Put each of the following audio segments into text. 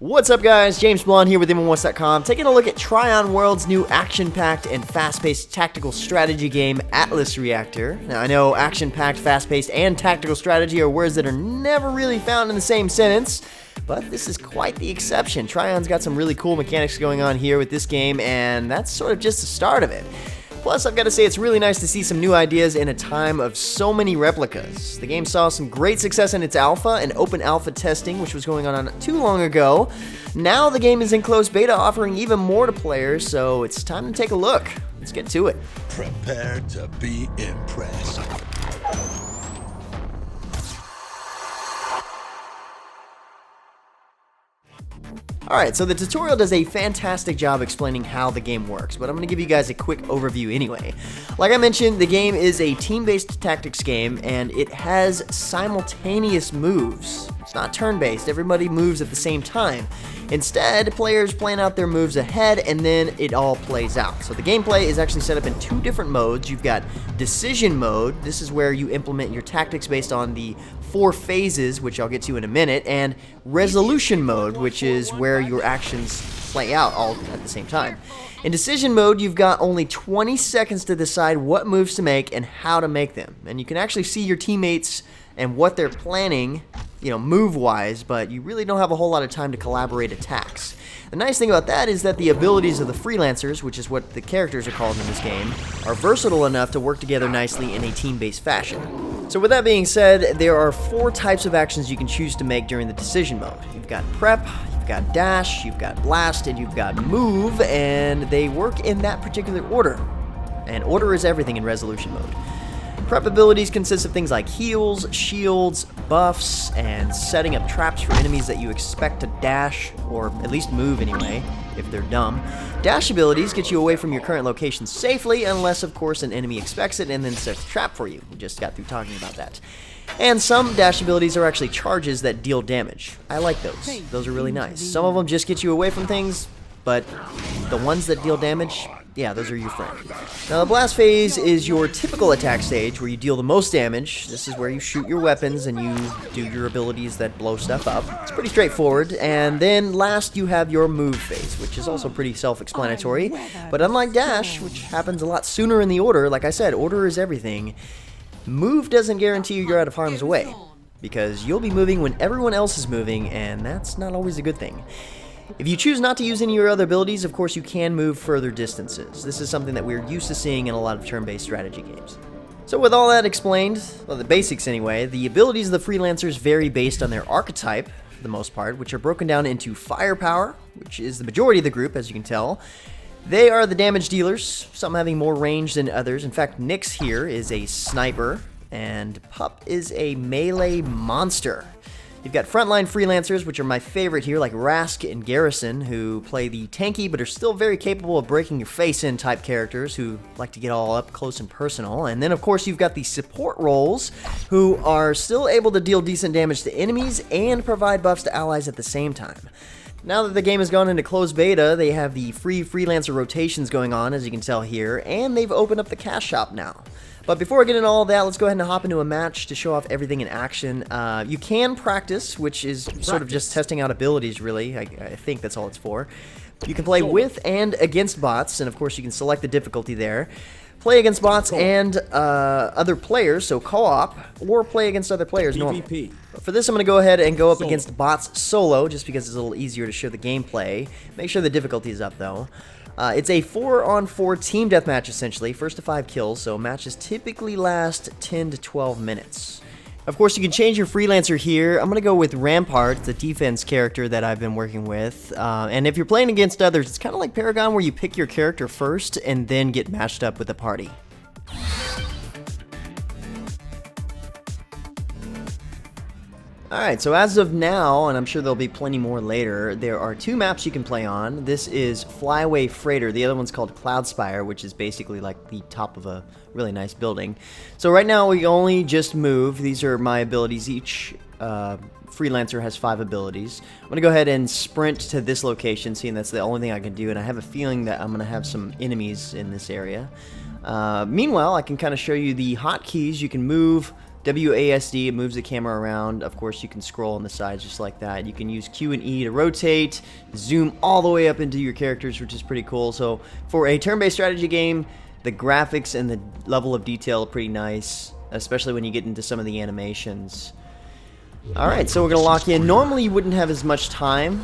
What's up, guys? James Blonde here with MMOHuts.com, taking a look at Trion World's new action-packed and fast-paced tactical strategy game, Atlas Reactor. Now, I know action-packed, fast-paced, and tactical strategy are words that are never really found in the same sentence, but this is quite the exception. Trion's got some really cool mechanics going on here with this game, and that's sort of just the start of it. Plus, I've got to say, it's really nice to see some new ideas in a time of so many replicas. The game saw some great success in its alpha and open alpha testing, which was going on not too long ago. Now the game is in closed beta, offering even more to players, so it's time to take a look. Let's get to it. Prepare to be impressed. Alright, so the tutorial does a fantastic job explaining how the game works, but I'm going to give you guys a quick overview anyway. Like I mentioned, the game is a team-based tactics game, and it has simultaneous moves. It's not turn-based, everybody moves at the same time. Instead, players plan out their moves ahead, and then it all plays out. So the gameplay is actually set up in two different modes. You've got decision mode. This is where you implement your tactics based on the 4 phases, which I'll get to in a minute, and resolution mode, which is where your actions play out all at the same time. In decision mode, you've got only 20 seconds to decide what moves to make and how to make them. And you can actually see your teammates and what they're planning, move-wise, but you really don't have a whole lot of time to collaborate attacks. The nice thing about that is that the abilities of the freelancers, which is what the characters are called in this game, are versatile enough to work together nicely in a team-based fashion. So with that being said, there are 4 types of actions you can choose to make during the decision mode. You've got prep, you've got dash, you've got blast, and you've got move, and they work in that particular order. And order is everything in resolution mode. Prep abilities consist of things like heals, shields, buffs, and setting up traps for enemies that you expect to dash, or at least move anyway, if they're dumb. Dash abilities get you away from your current location safely, unless of course an enemy expects it and then sets a trap for you. We just got through talking about that. And some dash abilities are actually charges that deal damage. I like those. Those are really nice. Some of them just get you away from things, but the ones that deal damage, yeah, those are your friend. Now, the blast phase is your typical attack stage where you deal the most damage. This is where you shoot your weapons and you do your abilities that blow stuff up. It's pretty straightforward. And then last, you have your move phase, which is also pretty self-explanatory. But unlike dash, which happens a lot sooner in the order, like I said, order is everything. Move doesn't guarantee you're out of harm's way, because you'll be moving when everyone else is moving, and that's not always a good thing. If you choose not to use any of your other abilities, of course you can move further distances. This is something that we're used to seeing in a lot of turn-based strategy games. So with all that explained, well, the basics anyway, the abilities of the freelancers vary based on their archetype, for the most part, which are broken down into firepower, which is the majority of the group, as you can tell. They are the damage dealers, some having more range than others. In fact, Nyx here is a sniper, and Pup is a melee monster. You've got frontline freelancers, which are my favorite here, like Rask and Garrison, who play the tanky but are still very capable of breaking your face in type characters who like to get all up close and personal. And then, of course, you've got the support roles, who are still able to deal decent damage to enemies and provide buffs to allies at the same time. Now that the game has gone into closed beta, they have the free freelancer rotations going on, as you can tell here, and they've opened up the cash shop now. But before I get into all that, let's go ahead and hop into a match to show off everything in action. You can practice, which is sort of just testing out abilities, really. I think that's all it's for. You can play with and against bots, and of course you can select the difficulty there. Play against bots and other players, so co-op, or play against other players normally. For this, I'm going to go ahead and go up against bots solo, just because it's a little easier to show the gameplay. Make sure the difficulty is up, though. It's a 4-on-4 team deathmatch, essentially, first to 5 kills, so matches typically last 10 to 12 minutes. Of course, you can change your freelancer here. I'm going to go with Rampart, the defense character that I've been working with. And if you're playing against others, it's kind of like Paragon, where you pick your character first and then get matched up with a party. Alright, so as of now, and I'm sure there'll be plenty more later, there are 2 maps you can play on. This is Flyaway Freighter. The other one's called Cloudspire, which is basically like the top of a really nice building. So right now we only just move. These are my abilities. Each freelancer has 5 abilities. I'm going to go ahead and sprint to this location, seeing that's the only thing I can do, and I have a feeling that I'm going to have some enemies in this area. Meanwhile, I can kind of show you the hotkeys. You can move WASD, it moves the camera around. Of course, you can scroll on the sides just like that. You can use Q and E to rotate, zoom all the way up into your characters, which is pretty cool. So for a turn-based strategy game, the graphics and the level of detail are pretty nice, especially when you get into some of the animations. Alright, so we're going to lock in. Normally you wouldn't have as much time,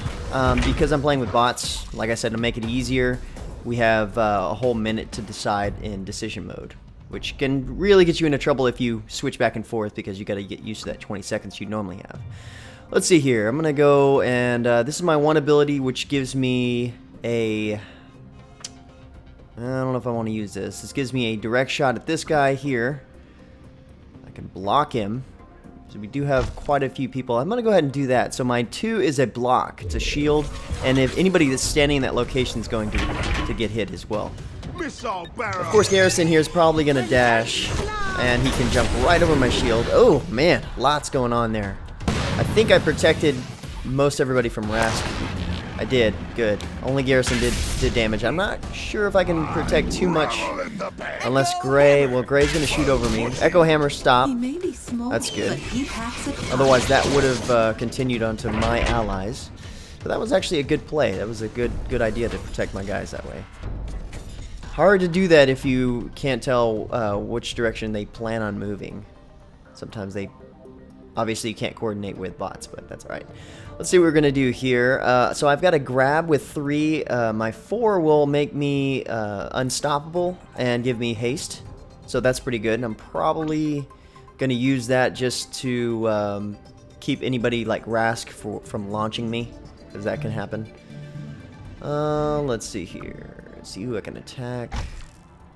because I'm playing with bots. Like I said, to make it easier, we have a whole minute to decide in decision mode, which can really get you into trouble if you switch back and forth, because you got to get used to that 20 seconds you normally have. Let's see here. I'm going to go and this is my one ability, which gives me a... I don't know if I want to use this. This gives me a direct shot at this guy here. I can block him. So we do have quite a few people. I'm going to go ahead and do that. So my 2 is a block. It's a shield. And if anybody that's standing in that location is going to get hit as well. Of course, Garrison here is probably going to dash. And he can jump right over my shield. Oh, man. Lots going on there. I think I protected most everybody from Rask. I did. Good. Only Garrison did damage. I'm not sure if I can protect too much. Unless Gray... Well, Gray's going to shoot over me. Echo Hammer, stop. That's good. Otherwise, that would have continued onto my allies. So that was actually a good play. That was a good idea to protect my guys that way. Hard to do that if you can't tell which direction they plan on moving. Sometimes they... Obviously, you can't coordinate with bots, but that's alright. Let's see what we're going to do here. So I've got a grab with 3. My 4 will make me unstoppable and give me haste. So that's pretty good. I'm probably going to use that just to keep anybody like Rask from launching me, because that can happen. Let's see here. Let's see who I can attack.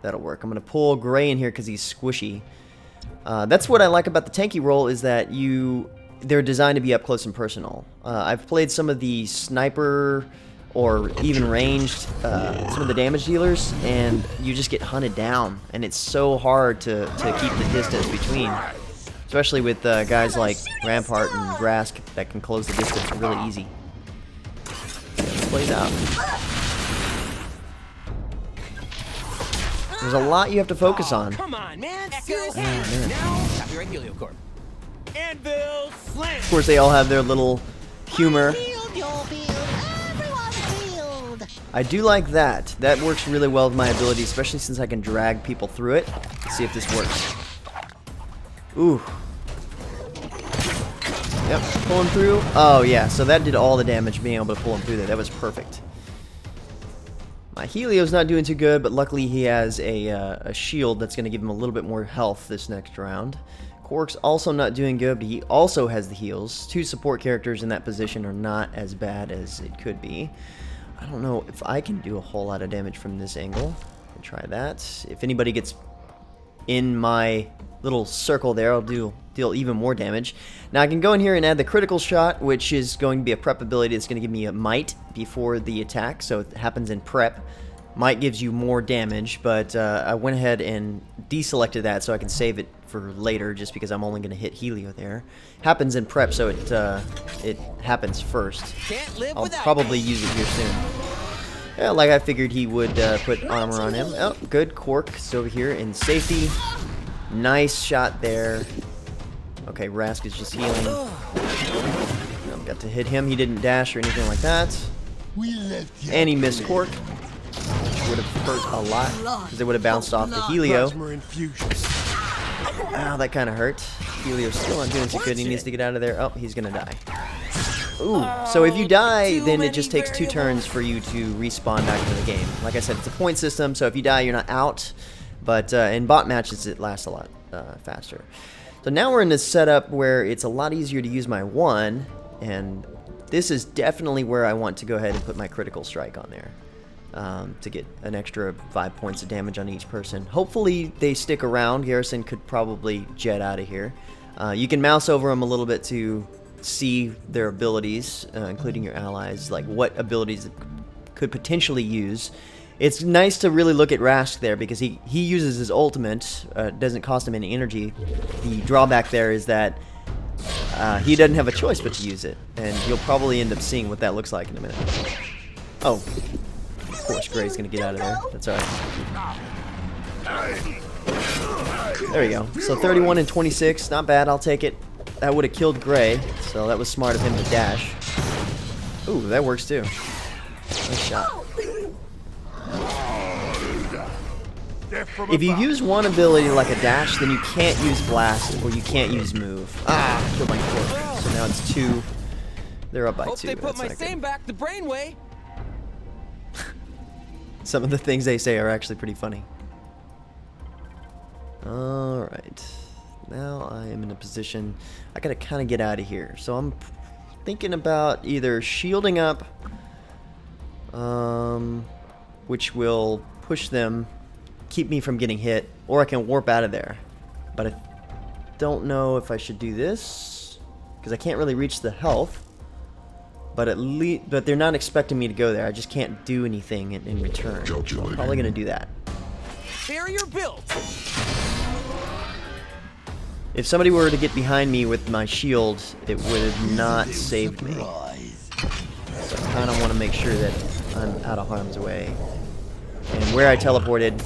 That'll work. I'm going to pull Gray in here because he's squishy. That's what I like about the tanky role, is that they're designed to be up close and personal. I've played some of the sniper or even ranged, some of the damage dealers, and you just get hunted down, and it's so hard to keep the distance between, especially with guys like Rampart and Rask that can close the distance really easy. This plays out. There's a lot you have to focus on. Come on, man. Oh, man. Now, copyright Heliocorp. Anvil slam. Of course, they all have their little humor. I do like that. That works really well with my ability, especially since I can drag people through it. Let's see if this works. Ooh. Yep, pulling through. Oh, yeah, so that did all the damage, being able to pull him through there. That was perfect. My Helio's not doing too good, but luckily he has a shield that's going to give him a little bit more health this next round. Quark's also not doing good, but he also has the heals. 2 support characters in that position are not as bad as it could be. I don't know if I can do a whole lot of damage from this angle. I'll try that. If anybody gets in my little circle there, I'll deal even more damage. Now I can go in here and add the critical shot, which is going to be a prep ability that's going to give me a might before the attack, so it happens in prep. Might gives you more damage, but I went ahead and deselected that so I can save it for later, just because I'm only going to hit Helio there. Happens in prep, so it happens first. I'll probably use it here soon. Yeah, like I figured he would put armor on him. Oh, good. Quark is over here in safety. Nice shot there. Okay, Rask is just healing. Got to hit him. He didn't dash or anything like that. And he missed Quark, which would have hurt a lot, because it would have bounced off the Helio. Ow, that kind of hurt. Helio's still not doing so good. He needs to get out of there. Oh, he's going to die. Ooh, so if you die, then it just takes 2 turns for you to respawn back into the game. Like I said, it's a point system, so if you die, you're not out. But in bot matches, it lasts a lot faster. So now we're in this setup where it's a lot easier to use my 1, and this is definitely where I want to go ahead and put my critical strike on there. To get an extra 5 points of damage on each person. Hopefully they stick around. Garrison could probably jet out of here. You can mouse over them a little bit to see their abilities, including your allies, like what abilities it could potentially use. It's nice to really look at Rask there, because he uses his ultimate. Doesn't cost him any energy. The drawback there is that he doesn't have a choice but to use it, and you'll probably end up seeing what that looks like in a minute. Oh. Of course, Gray's gonna get out of there. That's alright. There we go. So 31 and 26, not bad. I'll take it. That would have killed Gray, so that was smart of him to dash. Ooh, that works too. Nice shot. If you use one ability like a dash, then you can't use blast or you can't use move. Ah, killed my Cork. So now it's 2. They're up by 2. Hope they put That's my not same good. back the brain way. Some of the things they say are actually pretty funny. Alright. Now I am in a position... I gotta kind of get out of here. So I'm thinking about either shielding up, which will push them, keep me from getting hit, or I can warp out of there. But I don't know if I should do this, because I can't really reach the health. But but they're not expecting me to go there. I just can't do anything in return. So I'm probably gonna do that. Barrier built. If somebody were to get behind me with my shield, it would have not saved me. So I kind of want to make sure that I'm out of harm's way. And where I teleported,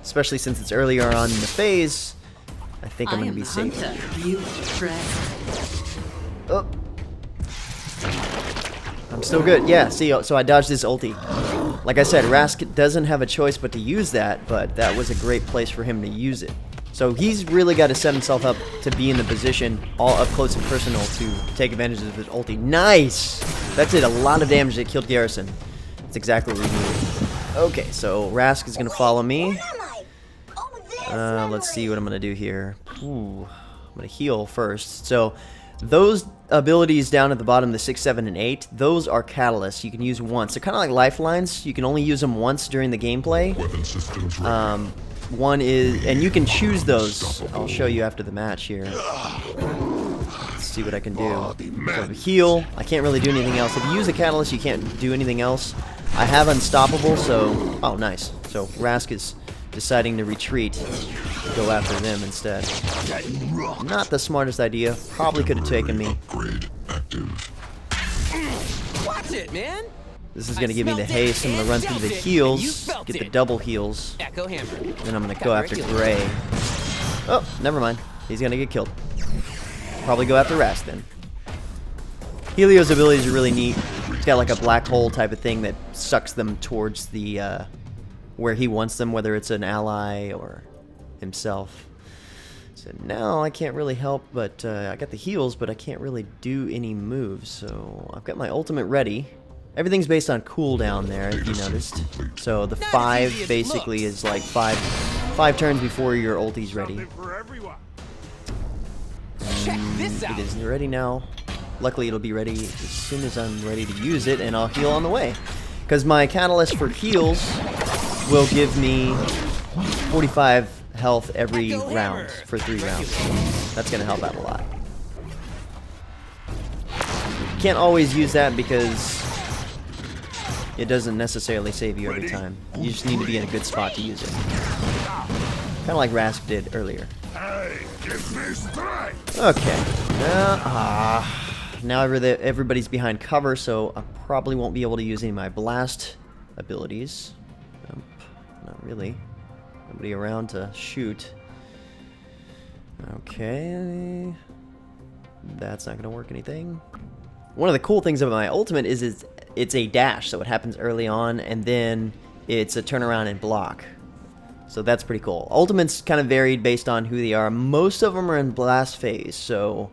especially since it's earlier on in the phase, I think I'm going to be safe. Oh. I'm still good. Yeah, see, so I dodged this ulti. Like I said, Rask doesn't have a choice but to use that, but that was a great place for him to use it. So he's really got to set himself up to be in the position, all up close and personal, to take advantage of his ulti. Nice! That did a lot of damage. It killed Garrison. That's exactly what we needed. Okay, so Rask is going to follow me. Let's see what I'm going to do here. Ooh, I'm going to heal first. So those abilities down at the bottom, the 6, 7, and 8, those are catalysts. You can use once. They're kind of like lifelines. You can only use them once during the gameplay. One is, and you can choose those. I'll show you after the match here. Let's see what I can do. So heal. I can't really do anything else. If you use a catalyst, you can't do anything else. I have unstoppable, so... Oh, nice. So Rask is deciding to retreat. Go after them instead. Not the smartest idea. Probably could have taken me. Watch it, man. This is going to give me the haste. I'm going to run through the heals, get the double heals. Echo hammer. Then I'm going to go after Gray. Oh, never mind. He's going to get killed. Probably go after Rask then. Helio's abilities are really neat. He's got like a black hole type of thing that sucks them towards the where he wants them, whether it's an ally or himself. So now I can't really help, but I got the heals, but I can't really do any moves. So I've got my ultimate ready. Everything's based on cooldown there, if you noticed. So the 5 basically is like 5 turns before your ulti's ready. Check this out. It is ready now. Luckily, it'll be ready as soon as I'm ready to use it, and I'll heal on the way. Because my catalyst for heals will give me 45 health every round for 3 rounds. That's going to help out a lot. Can't always use that because it doesn't necessarily save you every time. You just need to be in a good spot to use it. Kind of like Rask did earlier. Okay. Now everybody's behind cover, so I probably won't be able to use any of my blast abilities. Not really. Nobody around to shoot. Okay. That's not going to work anything. One of the cool things about my ultimate is it's a dash, so it happens early on, and then it's a turnaround and block. So that's pretty cool. Ultimates kind of varied based on who they are. Most of them are in blast phase, so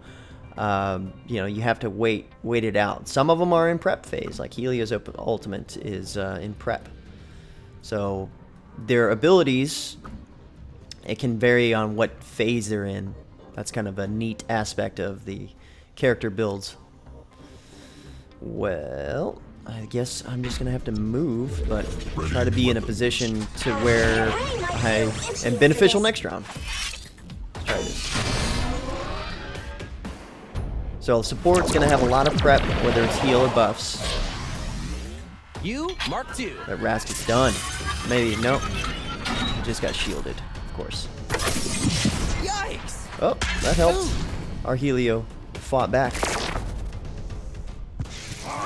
you know, you have to wait it out. Some of them are in prep phase, like Helio's ultimate is in prep. So their abilities, it can vary on what phase they're in. That's kind of a neat aspect of the character builds. Well, I guess I'm just going to have to move, but try to be in a position to where I am beneficial next round. Let's try this. So support's going to have a lot of prep, whether it's heal or buffs. You, Mark II. That Rask is done. Maybe, nope. Just got shielded, of course. Yikes! Oh, that helped. Our Helio fought back.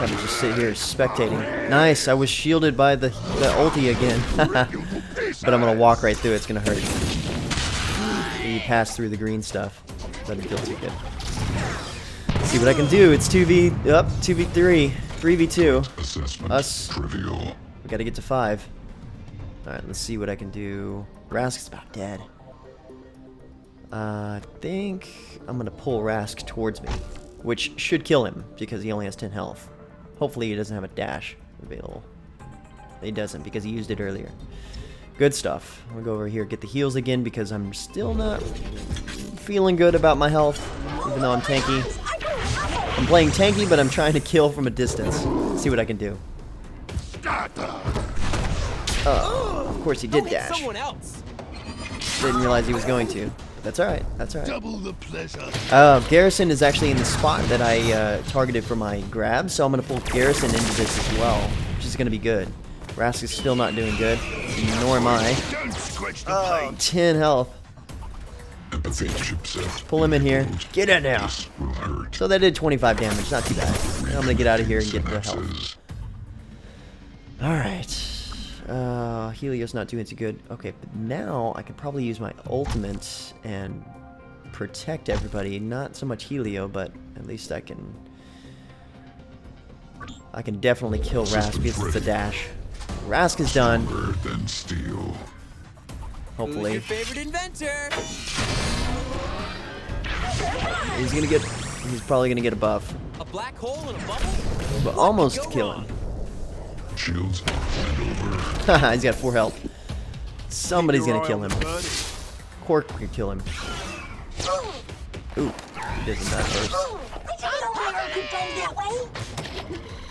kind of just sit here spectating. Nice, I was shielded by the ulti again. But I'm going to walk right through it, it's going to hurt. You pass through the green stuff. Doesn't feel too good. Let's see what I can do. It's 2v3, 3v2. Us. Trivial. We got to get to 5. Alright, let's see what I can do. Rask is about dead. I think I'm going to pull Rask towards me, which should kill him because he only has 10 health. Hopefully he doesn't have a dash available. He doesn't because he used it earlier. Good stuff. I'm going to go over here, get the heals again because I'm still not feeling good about my health, even though I'm tanky. I'm playing tanky, but I'm trying to kill from a distance. Let's see what I can do. Oh, of course he did dash. Someone else. Didn't realize he was going to. But that's alright. That's alright. Double the pleasure. Garrison is actually in the spot that I targeted for my grab, so I'm going to pull Garrison into this as well, which is going to be good. Rask is still not doing good, nor am I. Oh, 10 health. Pull him in here. Get in now. So that did 25 damage, not too bad. I'm going to get out of here and get the health. Alright. Helios not doing too good. Okay, but now I can probably use my ultimate and protect everybody. Not so much Helio, but at least I can definitely kill Rask because it's a dash. Rask is done. Hopefully. Who's your favorite inventor? He's probably gonna get a buff. A black hole in a bubble? But almost kill him. Shields Haha, he's got 4 health. Somebody's gonna kill him. Cork can kill him. Ooh, he doesn't die first.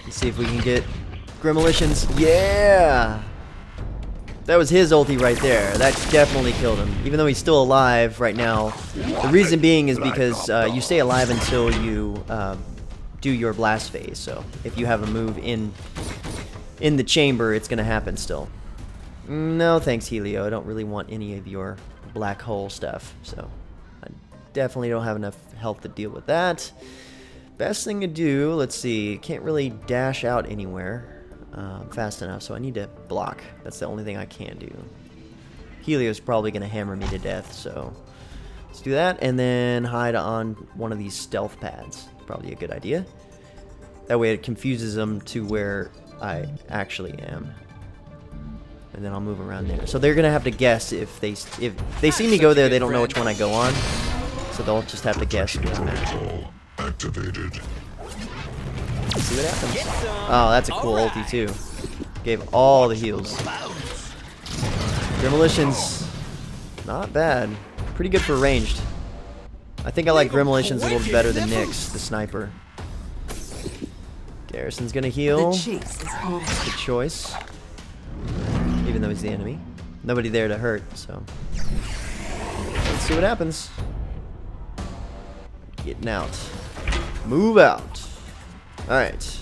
Let's see if we can get Gremolitions. Yeah! That was his ulti right there. That definitely killed him. Even though he's still alive right now. The reason being is because you stay alive until you do your blast phase. So if you have a move in the chamber, it's going to happen still. No thanks, Helio. I don't really want any of your black hole stuff. So I definitely don't have enough health to deal with that. Best thing to do, let's see. Can't really dash out anywhere fast enough, so I need to block. That's the only thing I can do. Helio's probably going to hammer me to death, so let's do that. And then hide on one of these stealth pads. Probably a good idea. That way it confuses them to where I actually am. And then I'll move around there. So they're going to have to guess if they see me go there, they don't know which one I go on. So they'll just have to guess which match. activated. Let's see what happens. Oh, that's a cool ulti too. Gave all the heals. Demolitions, not bad. Pretty good for ranged. I think I like Gremolitions a little better than Nyx, the sniper. Garrison's gonna heal. Good choice. Even though he's the enemy. Nobody there to hurt, so. Let's see what happens. Getting out. Move out. Alright.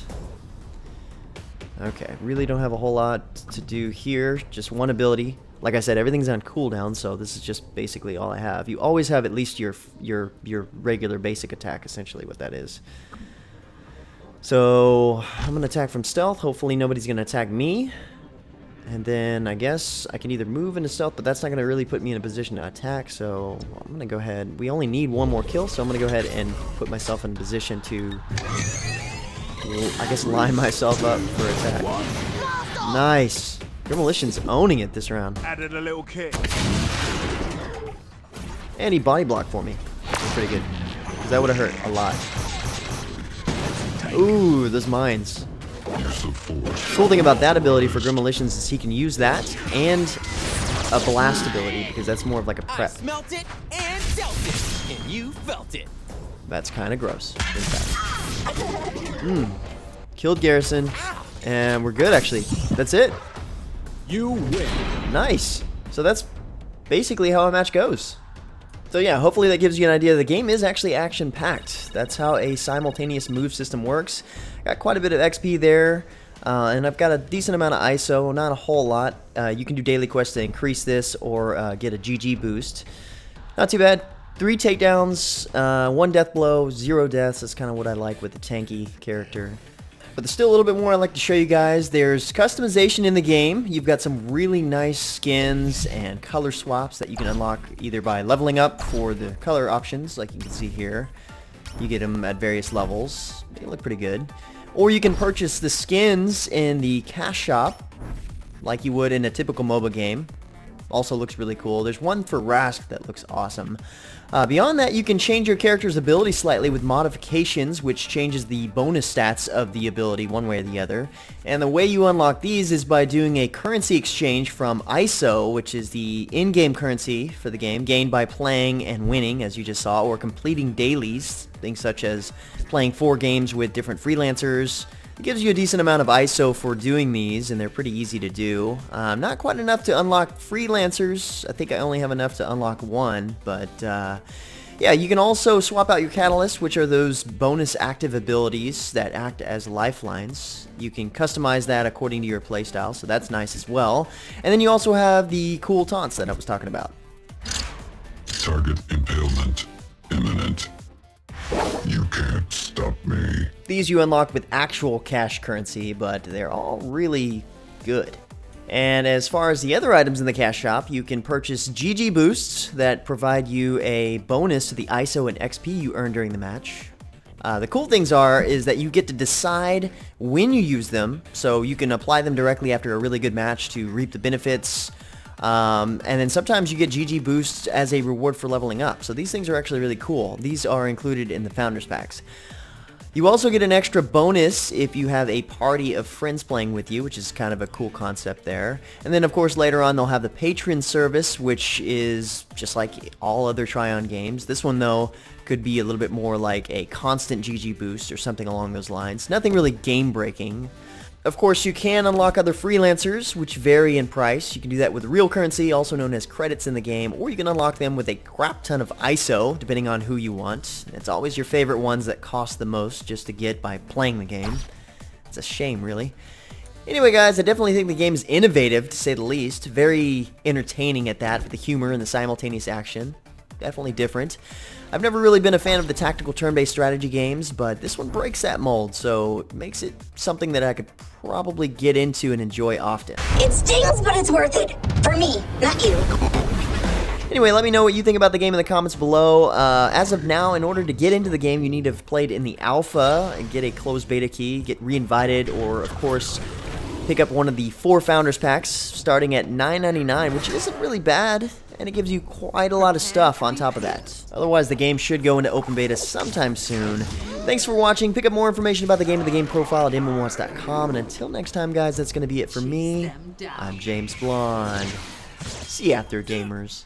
Okay, really don't have a whole lot to do here. Just one ability. Like I said, everything's on cooldown, so this is just basically all I have. You always have at least your regular basic attack, essentially what that is. So, I'm going to attack from stealth. Hopefully nobody's going to attack me. And then I guess I can either move into stealth, but that's not going to really put me in a position to attack. So, I'm going to go ahead. We only need one more kill, so I'm going to go ahead and put myself in a position to, I guess, line myself up for attack. Nice. Demolition's owning it this round. Added a little kick. And he body blocked for me. That's pretty good. Because that would have hurt a lot. Ooh, those mines. Cool thing about that ability for Gremolitions is he can use that and a blast ability, because that's more of like a prep. I smelt it and dealt it, and you felt it. That's kind of gross, in fact. Killed Garrison, and we're good actually. That's it. You win. Nice. So that's basically how a match goes. So yeah, hopefully that gives you an idea. The game is actually action-packed. That's how a simultaneous move system works. Got quite a bit of XP there, and I've got a decent amount of ISO, not a whole lot. You can do daily quests to increase this or get a GG boost. Not too bad. 3 takedowns, 1 death blow, 0 deaths. That's kind of what I like with the tanky character. But there's still a little bit more I'd like to show you guys. There's customization in the game. You've got some really nice skins and color swaps that you can unlock either by leveling up for the color options, like you can see here. You get them at various levels. They look pretty good. Or you can purchase the skins in the cash shop, like you would in a typical MOBA game. Also looks really cool. There's one for Rask that looks awesome. Beyond that, you can change your character's ability slightly with modifications, which changes the bonus stats of the ability one way or the other. And the way you unlock these is by doing a currency exchange from ISO, which is the in-game currency for the game, gained by playing and winning, as you just saw, or completing dailies, things such as playing 4 games with different freelancers. It gives you a decent amount of ISO for doing these, and they're pretty easy to do. Not quite enough to unlock freelancers. I think I only have enough to unlock one, but yeah, you can also swap out your catalysts, which are those bonus active abilities that act as lifelines. You can customize that according to your playstyle, so that's nice as well. And then you also have the cool taunts that I was talking about. Target impalement imminent. You can't stop me. These you unlock with actual cash currency, but they're all really good. And as far as the other items in the cash shop, you can purchase GG boosts that provide you a bonus to the ISO and XP you earn during the match. The cool things is that you get to decide when you use them, so you can apply them directly after a really good match to reap the benefits. And then sometimes you get GG boosts as a reward for leveling up. So these things are actually really cool. These are included in the Founders Packs. You also get an extra bonus if you have a party of friends playing with you, which is kind of a cool concept there. And then of course later on they'll have the patron service, which is just like all other Trion games. This one though could be a little bit more like a constant GG boost or something along those lines. Nothing really game breaking. Of course, you can unlock other freelancers, which vary in price. You can do that with real currency, also known as credits in the game, or you can unlock them with a crap ton of ISO, depending on who you want. It's always your favorite ones that cost the most just to get by playing the game. It's a shame, really. Anyway, guys, I definitely think the game is innovative, to say the least. Very entertaining at that, with the humor and the simultaneous action. Definitely different. I've never really been a fan of the tactical turn-based strategy games, but this one breaks that mold, so it makes it something that I could probably get into and enjoy often. It stings, but it's worth it. For me, not you. Anyway, let me know what you think about the game in the comments below. As of now, in order to get into the game, you need to have played in the alpha and get a closed beta key, get re-invited, or of course, pick up one of the 4 Founders Packs starting at $9.99, which isn't really bad. And it gives you quite a lot of stuff on top of that. Otherwise, the game should go into open beta sometime soon. Thanks for watching. Pick up more information about the game at the game profile at MMOHuts.com. And until next time, guys, that's going to be it for me. I'm James Blonde. See you out there, gamers.